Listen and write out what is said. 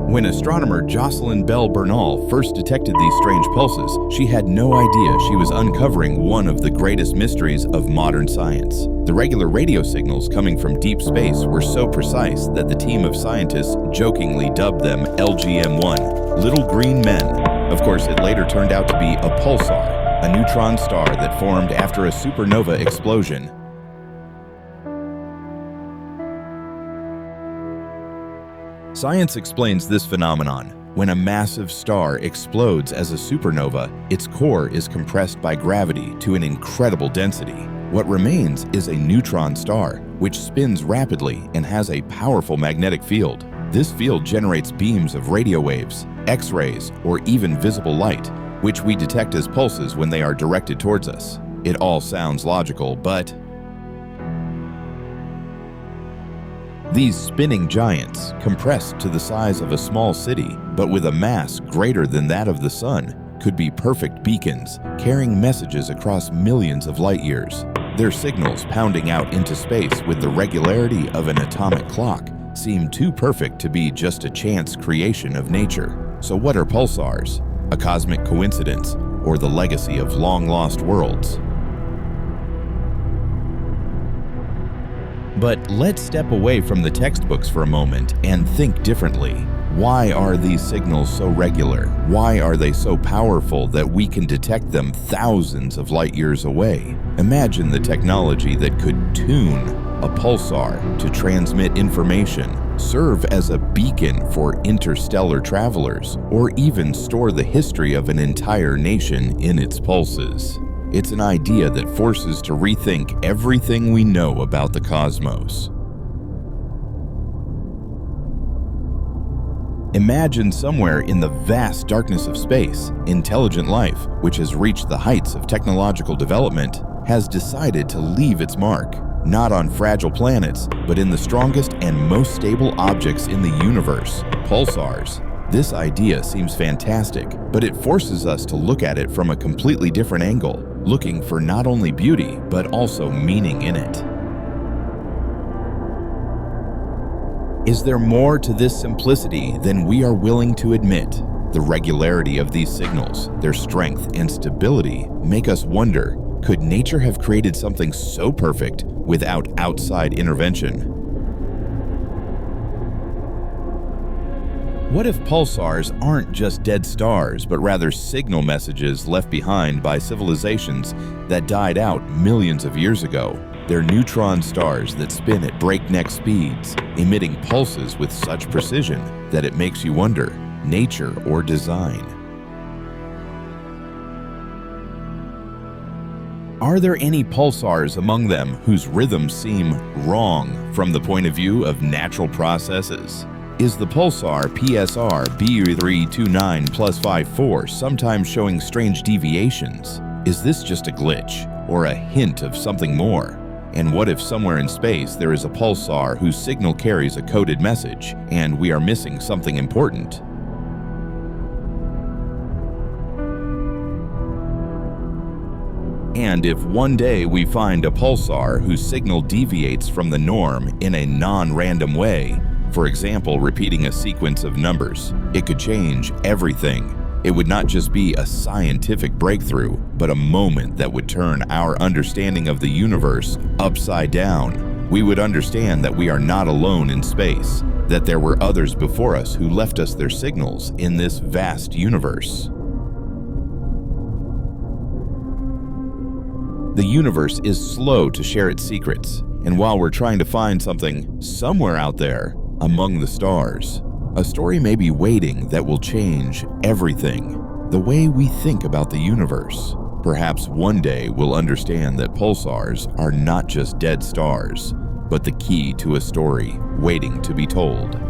When astronomer Jocelyn Bell Bernal first detected these strange pulses, she had no idea she was uncovering one of the greatest mysteries of modern science. The regular radio signals coming from deep space were so precise that the team of scientists jokingly dubbed them LGM-1, Little Green Men. Of course, it later turned out to be a pulsar, a neutron star that formed after a supernova explosion. Science explains this phenomenon. When a massive star explodes as a supernova, its core is compressed by gravity to an incredible density. What remains is a neutron star, which spins rapidly and has a powerful magnetic field. This field generates beams of radio waves, X-rays, or even visible light, which we detect as pulses when they are directed towards us. It all sounds logical, but these spinning giants, compressed to the size of a small city, but with a mass greater than that of the sun, could be perfect beacons, carrying messages across millions of light years. Their signals pounding out into space with the regularity of an atomic clock seem too perfect to be just a chance creation of nature. So what are pulsars? A cosmic coincidence, or the legacy of long-lost worlds? But let's step away from the textbooks for a moment and think differently. Why are these signals so regular? Why are they so powerful that we can detect them thousands of light years away? Imagine the technology that could tune a pulsar to transmit information, serve as a beacon for interstellar travelers, or even store the history of an entire nation in its pulses. It's an idea that forces to rethink everything we know about the cosmos. Imagine somewhere in the vast darkness of space, intelligent life, which has reached the heights of technological development, has decided to leave its mark, not on fragile planets, but in the strongest and most stable objects in the universe, pulsars. This idea seems fantastic, but it forces us to look at it from a completely different angle, looking for not only beauty, but also meaning in it. Is there more to this simplicity than we are willing to admit? The regularity of these signals, their strength and stability, make us wonder, could nature have created something so perfect without outside intervention? What if pulsars aren't just dead stars, but rather signal messages left behind by civilizations that died out millions of years ago? They're neutron stars that spin at breakneck speeds, emitting pulses with such precision that it makes you wonder, nature or design? Are there any pulsars among them whose rhythms seem wrong from the point of view of natural processes? Is the pulsar PSR B0329+54 sometimes showing strange deviations? Is this just a glitch, or a hint of something more? And what if somewhere in space there is a pulsar whose signal carries a coded message, and we are missing something important? And if one day we find a pulsar whose signal deviates from the norm in a non-random way, for example, repeating a sequence of numbers, it could change everything. It would not just be a scientific breakthrough, but a moment that would turn our understanding of the universe upside down. We would understand that we are not alone in space, that there were others before us who left us their signals in this vast universe. The universe is slow to share its secrets, and while we're trying to find something somewhere out there, among the stars, a story may be waiting that will change everything, the way we think about the universe. Perhaps one day we'll understand that pulsars are not just dead stars, but the key to a story waiting to be told.